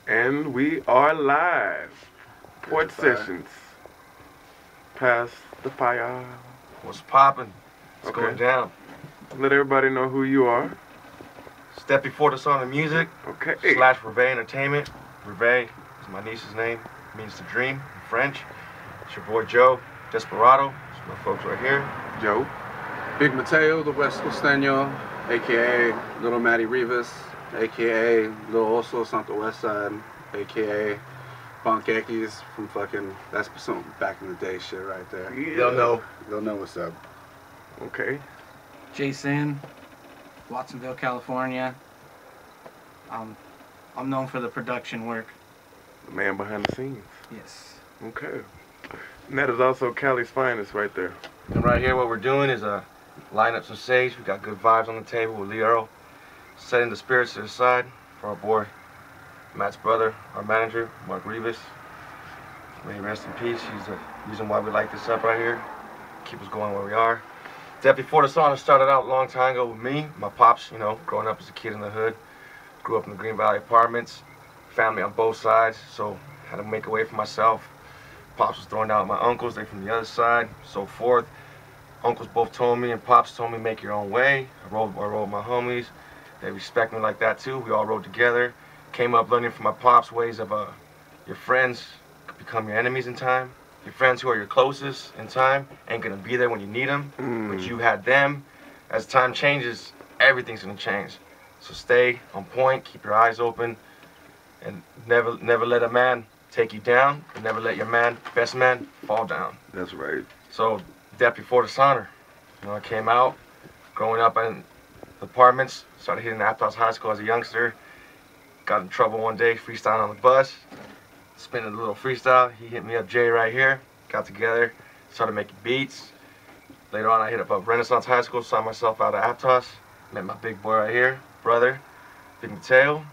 And we are live. Porch sessions. Pass the fire. What's poppin'? What's Okay. going down? Let everybody know who you are. Death B4 Dishonor Music Okay. / Reve Entertainment. Reve is my niece's name. It means to dream in French. It's your boy Joe. Desperado. It's my folks right here. Joe. Big Matteo, the Wescoasteño, aka Little Matty Rivas, aka Little Oso Santa West Side, aka Bonkekis from fucking, that's some back in the day shit right there. Yeah. They'll know what's up. Okay. J.Sin, Watsonville, California. I'm known for the production work. The man behind the scenes. Yes. Okay. And that is also Cali's finest right there. And right here what we're doing is line up some sage. We got good vibes on the table with Leo. Setting the spirits to the side for our boy Matt's brother, our manager, Mark Rivas. May he rest in peace. He's the reason why we light this up right here. Keep us going where we are. Death B4 Dishonor started out a long time ago with me, my pops, you know, growing up as a kid in the hood. Grew up in the Green Valley apartments, family on both sides, so had to make a way for myself. Pops was throwing down my uncles, they from the other side, so forth. Uncles both told me and Pops told me make your own way. I rode with my homies. They respect me like that too. We all rode together. Came up learning from my Pops ways of your friends could become your enemies in time. Your friends who are your closest in time ain't gonna be there when you need them, but you had them. As time changes, everything's gonna change. So stay on point, keep your eyes open, and never let a man take you down, and never let your best man, fall down. That's right. So Death B4 Dishonor. You know, I came out, growing up in apartments, started hitting Aptos High School as a youngster. Got in trouble one day, freestyling on the bus. Spinning a little freestyle. He hit me up, Jay, right here. Got together, started making beats. Later on, I hit up Renaissance High School, signed myself out of Aptos. Met my big boy right here, brother, Big Matteo.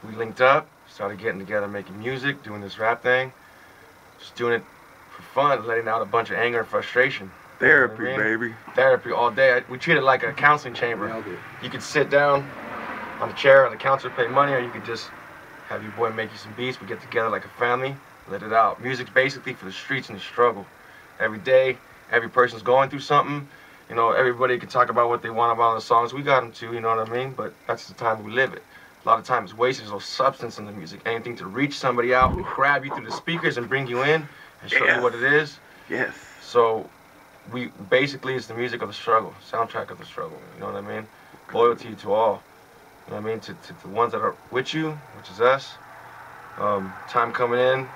We linked up, started getting together, making music, doing this rap thing. Just doing it for fun, letting out a bunch of anger and frustration. Therapy, You know what I mean? baby. Therapy all day. We treat it like a counseling chamber. Nailed it. You could sit down on a chair, the counselor pay money, or you could just have your boy make you some beats. We get together like a family, let it out. Music's basically for the streets and the struggle. Every day, every person's going through something. You know, everybody can talk about what they want about the songs. We got them too, you know what I mean? But that's the time we live it. A lot of times wasted, no substance in the music. Anything to reach somebody out, grab you through the speakers and bring you in and show you what it is. Yes. So we basically, it's the music of the struggle, soundtrack of the struggle, you know what I mean? Loyalty to all, you know what I mean? To the ones that are with you, which is us. Time coming in,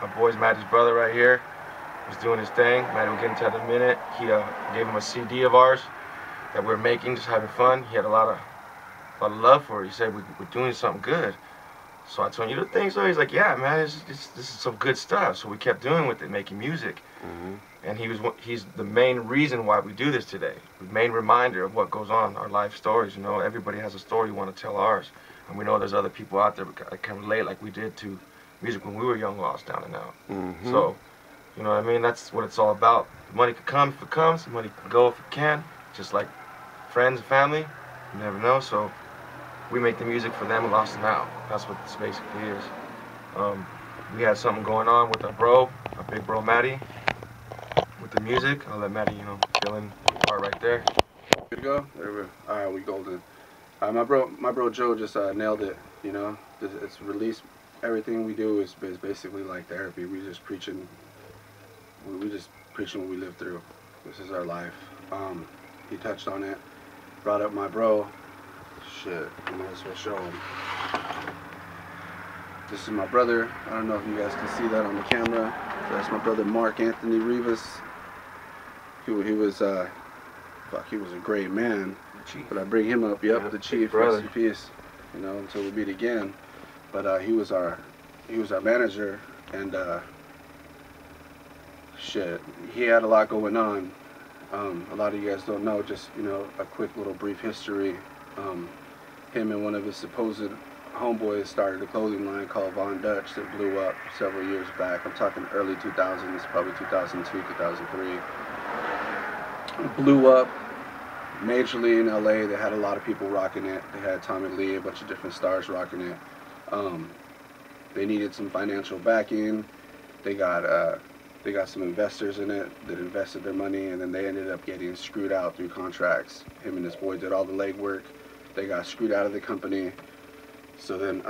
my boy's Matt's brother right here was doing his thing. Matt will get into that in a minute. He gave him a CD of ours that we were making, just having fun. He had a lot of love for it. He said, we're doing something good. So I told him, you don't think so? He's like, yeah, man, this is some good stuff. So we kept doing with it, making music. And he's the main reason why we do this today. The main reminder of what goes on, our life stories. You know, everybody has a story, we want to tell ours. And we know there's other people out there that can relate like we did to music when we were young, lost, down and out. So, you know what I mean? That's what it's all about. The money can come if it comes, the money can go if it can. Just like friends and family, you never know. So we make the music for them, lost and out. That's what this basically is. We had something going on with our big bro Matty, with the music. I'll let Matty, you know, fill in the part right there. Good to go? There we go. Alright, we golden. My bro Joe just nailed it, you know. It's released. Everything we do is basically like therapy. We just preaching what we live through. This is our life. He touched on it, brought up my bro. Shit, I might as well show him. This is my brother. I don't know if you guys can see that on the camera. That's my brother Mark Anthony Rivas. He was a great man. But I bring him up. Yep, the chief. Rest in peace. You know, until we meet again. But he was our manager, and shit, he had a lot going on. A lot of you guys don't know. Just, you know, a quick little brief history. Him and one of his supposed homeboys started a clothing line called Von Dutch that blew up several years back. I'm talking early 2000s, probably 2002, 2003. Blew up majorly in LA. They had a lot of people rocking it. They had Tommy Lee, a bunch of different stars rocking it. They needed some financial backing. They got some investors in it that invested their money, and then they ended up getting screwed out through contracts. Him and his boy did all the legwork. They got screwed out of the company. So then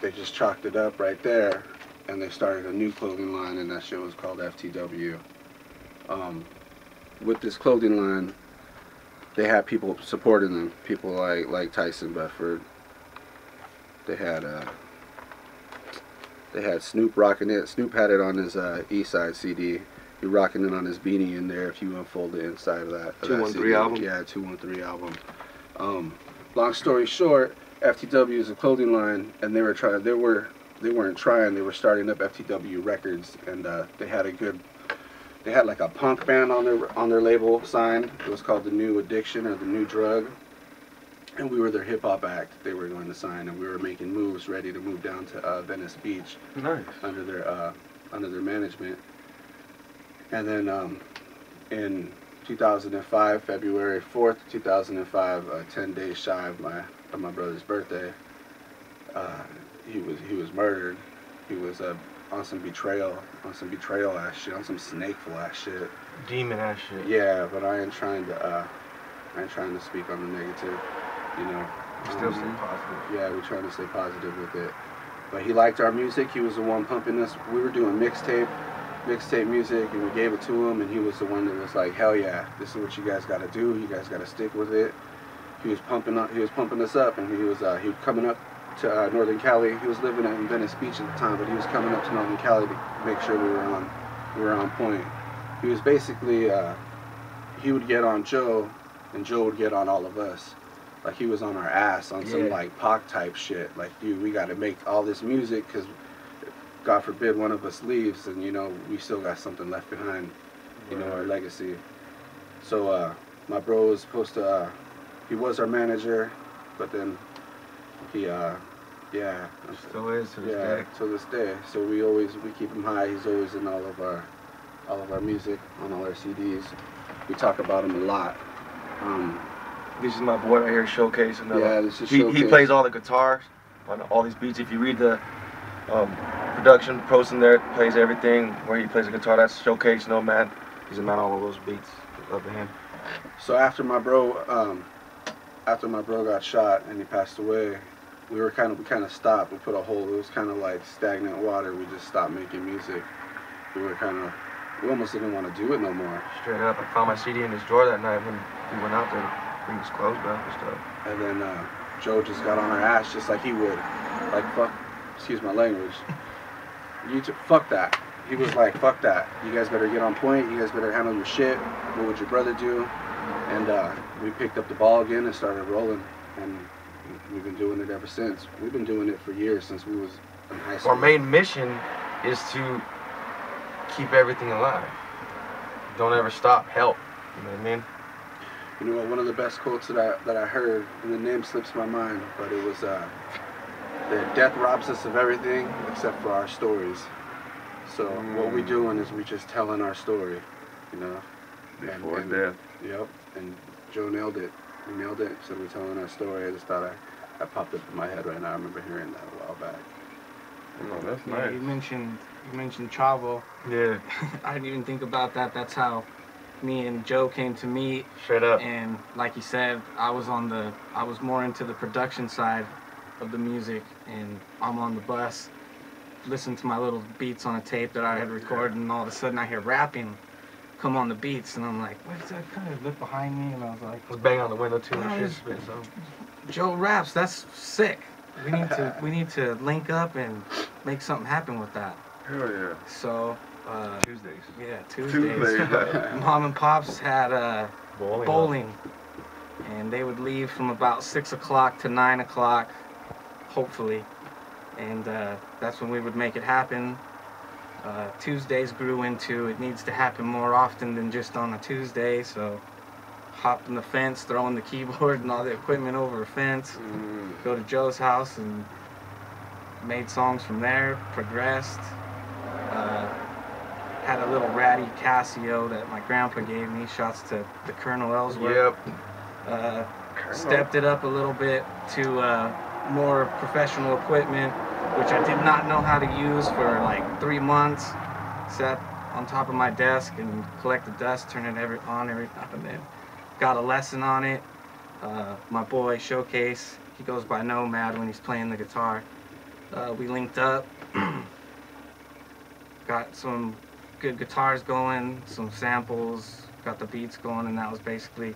they just chalked it up right there, and they started a new clothing line, and that shit was called FTW. With this clothing line, they had people supporting them. People like Tyson Bedford. They had Snoop rocking it. Snoop had it on his East Side CD. He rocking it on his beanie in there. If you unfold the inside of that 213 album. Yeah, 213 album. Long story short, FTW is a clothing line, and they were trying. They weren't trying. They were starting up FTW Records, and they had like a punk band on their label signed. It was called The New Addiction or The New Drug. And we were their hip-hop act they were going to sign, and we were making moves ready to move down to Venice Beach. Nice. Under their management. And then in 2005, February 4th, 2005, 10 days shy of my brother's birthday, he was murdered. He was on some betrayal ass shit, on some snakeful ass shit. Demon ass shit. Yeah, but I ain't trying to speak on the negative. You know, Still stay positive. Yeah, we're trying to stay positive with it. But he liked our music. He was the one pumping us. We were doing mixtape music, and we gave it to him, and he was the one that was like, "Hell yeah, this is what you guys got to do. You guys got to stick with it." He was pumping us up, and he was coming up to Northern Cali. He was living in Venice Beach at the time, but he was coming up to Northern Cali to make sure we were on point. He was basically he would get on Joe, and Joe would get on all of us. Like, he was on our ass on some like Pac type shit. Like, dude, we got to make all this music because God forbid one of us leaves, and you know we still got something left behind, you know, our legacy. So my bro was supposed to, he was our manager, but then he Still is to this day. to this day. So we keep him high. He's always in all of our music, on all our CDs. We talk about him a lot. This is my boy right here, Showcase. Yeah, this is he Showcase. He plays all the guitars on all these beats. If you read the production post in there, it plays everything where he plays the guitar. That's Showcase, no man. He's a man on all those beats. Love to him. So after my bro got shot and he passed away, we kind of stopped. We put a hold. It was kind of like stagnant water. We just stopped making music. We almost didn't want to do it no more. Straight up, I found my CD in his drawer that night when we went out there. Bring his clothes back and stuff. And then Joe just got on our ass just like he would. Like, fuck, excuse my language. Fuck that. He was like, fuck that. You guys better get on point. You guys better handle your shit. What would your brother do? And we picked up the ball again and started rolling. And we've been doing it ever since. We've been doing it for years, since we was in high school. Our main mission is to keep everything alive. Don't ever stop. Help. You know what I mean? You know what, one of the best quotes that I heard, and the name slips my mind, but it was that death robs us of everything except for our stories. So what we doing is we just telling our story, you know. Before death. Yep, and Joe nailed it. He nailed it. So we're telling our story. I just thought I popped up in my head right now. I remember hearing that a while back. Oh, that's Yeah, nice. you mentioned Chavo. Yeah. I didn't even think about that. That's how me and Joe came to meet. Straight up. And like you said, I was more into the production side of the music, and I'm on the bus, listening to my little beats on a tape that I had recorded, and all of a sudden I hear rapping come on the beats, and I'm like, what is that? I kind of look behind me, and I was like, I was banging on the window too and Nice. shit. Spit some. Joe raps, that's sick. We need to link up and make something happen with that. Hell yeah. So Tuesdays. yeah, Tuesdays. Tuesdays. Mom and Pops had Bowling. bowling, and they would leave from about 6 o'clock to 9 o'clock, hopefully, and that's when we would make it happen. Tuesdays grew into it needs to happen more often than just on a Tuesday, so hopped in the fence, throwing the keyboard and all the equipment over a fence, go to Joe's house and made songs from there, progressed. Had a little ratty Casio that my grandpa gave me, shouts to Colonel Ellsworth. Yep. Stepped it up a little bit to more professional equipment, which I did not know how to use for like 3 months. Sat on top of my desk and collected dust, turn it on every now and then. Got a lesson on it. My boy Showcase, he goes by Nomad when he's playing the guitar. We linked up, got some good guitars going, some samples, got the beats going, and that was basically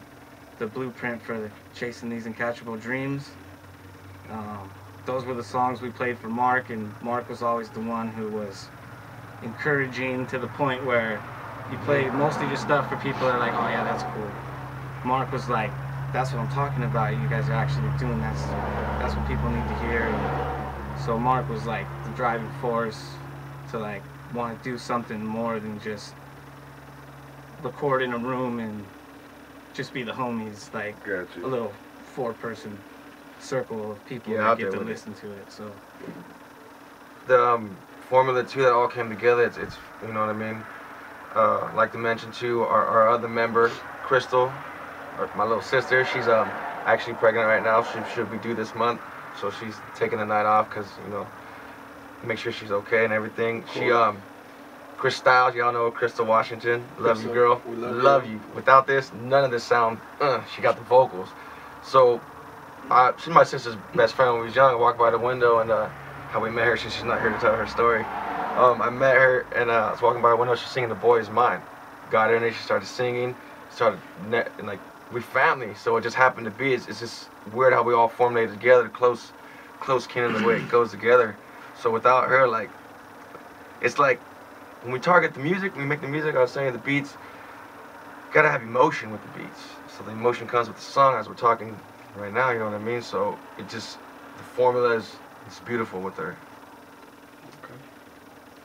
the blueprint for Chasing These Uncatchable Dreams. Those were the songs we played for Mark, and Mark was always the one who was encouraging to the point where you play most of your stuff for people that are like, oh yeah, that's cool. Mark was like, that's what I'm talking about. You guys are actually doing that. That's what people need to hear. And so Mark was like the driving force to like want to do something more than just record in a room and just be the homies, like a little 4-person circle of people that get to listen to it. So the Formula 2 that all came together, it's you know what I mean. Like to mention too, our other member, Crystal, my little sister, she's actually pregnant right now. She should be due this month, so she's taking the night off because, you know, make sure she's okay and everything. Cool. She Chris Styles, y'all know Crystal Washington. Love you, girl. We love you. Without this, none of this sound. She got the vocals. So she's my sister's best friend when we was young. I walked by the window, and how we met her, she's not here to tell her story. I met her, and I was walking by the window. She's singing "The Boy Is Mine." Got in there, she started singing. Started and like, we family, so it just happened to be. It's just weird how we all formulated together, close kin in the way it goes together. So without her, like, it's like when we target the music, we make the music. I was saying the beats gotta have emotion with the beats. So the emotion comes with the song, as we're talking right now. You know what I mean? So it just, the formula is, it's beautiful with her. Okay.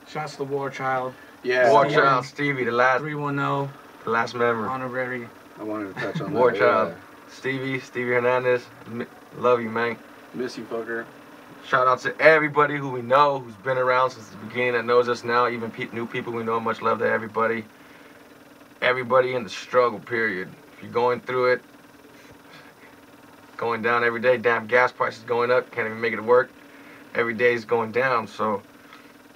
Shouts to War Child. Yeah. War Child, Stevie, the last 310. The last member. Honorary. I wanted to touch on War that. Child. Yeah. Stevie Hernandez. Love you, man. Miss you, fucker. Shout out to everybody who we know, who's been around since the beginning, that knows us now, even new people we know. Much love to everybody. Everybody in the struggle, period. If you're going through it, going down every day, damn gas prices going up, can't even make it work. Every day is going down, so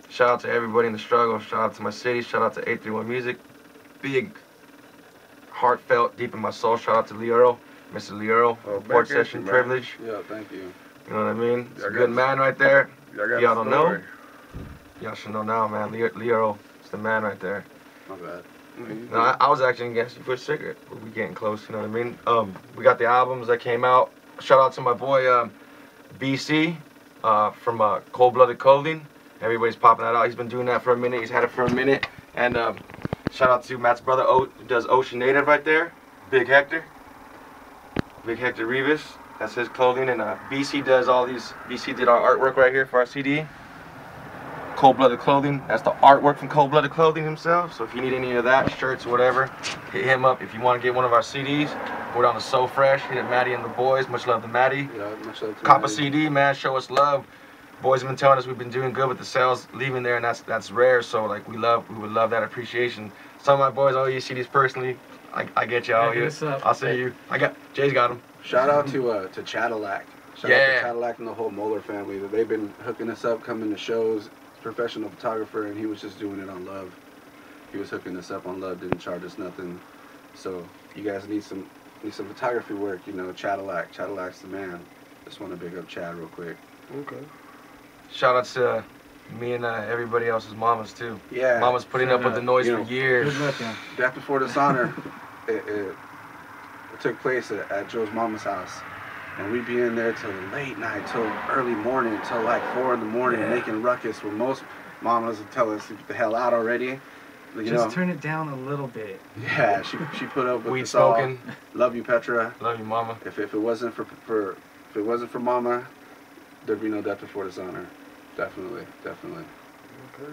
shout out to everybody in the struggle. Shout out to my city, shout out to 831 Music. Big, heartfelt, deep in my soul, shout out to Lee Earl, Mr. Lee Earl, Porch Session Privilege. Yeah, thank you. You know what I mean? It's a good man right there. Y'all don't know? Y'all should know now, man. Lee Earl is the man right there. My bad. No, I was actually against you for a cigarette, but we getting close, you know what I mean? We got the albums that came out. Shout out to my boy BC from Cold Blooded Clothing. Everybody's popping that out. He's been doing that for a minute. He's had it for a minute. And shout out to Matt's brother, who does Ocean Native right there. Big Hector Rivas. That's his clothing. And BC does all these. BC did our artwork right here for our CD. Cold Blooded Clothing. That's the artwork from Cold Blooded Clothing himself. So if you need any of that, shirts, whatever, hit him up. If you want to get one of our CDs, we're down to So Fresh. Hit at Maddie and the boys. Much love to Maddie. Yeah, much love to Cop a CD, man. Show us love. Boys have been telling us we've been doing good with the sales leaving there, and that's rare. So like we would love that appreciation. Some of my boys owe you CDs personally. I get you. I'll see you. Jay's got them. Shout out to Cadillac. Shout out to Cadillac and the whole Moeller family. They've been hooking us up, coming to shows. Professional photographer, and he was just doing it on love. He was hooking us up on love, didn't charge us nothing. So you guys need some photography work, you know. Cadillac's the man. Just want to big up Chad real quick. Okay. Shout out to me and everybody else's mamas too. Yeah. Mama's putting up with the noise for years. Death B4 Dishonor. it took place at Joe's mama's house. And we'd be in there till late night, till early morning, till like 4 in the morning, making ruckus. Where most mamas would tell us to get the hell out already. Just turn it down a little bit. Yeah, she put up with weed us all. smoking. Love you, Petra. Love you, Mama. If it wasn't for Mama, there'd be no Death B4 Dishonor. Definitely. Okay.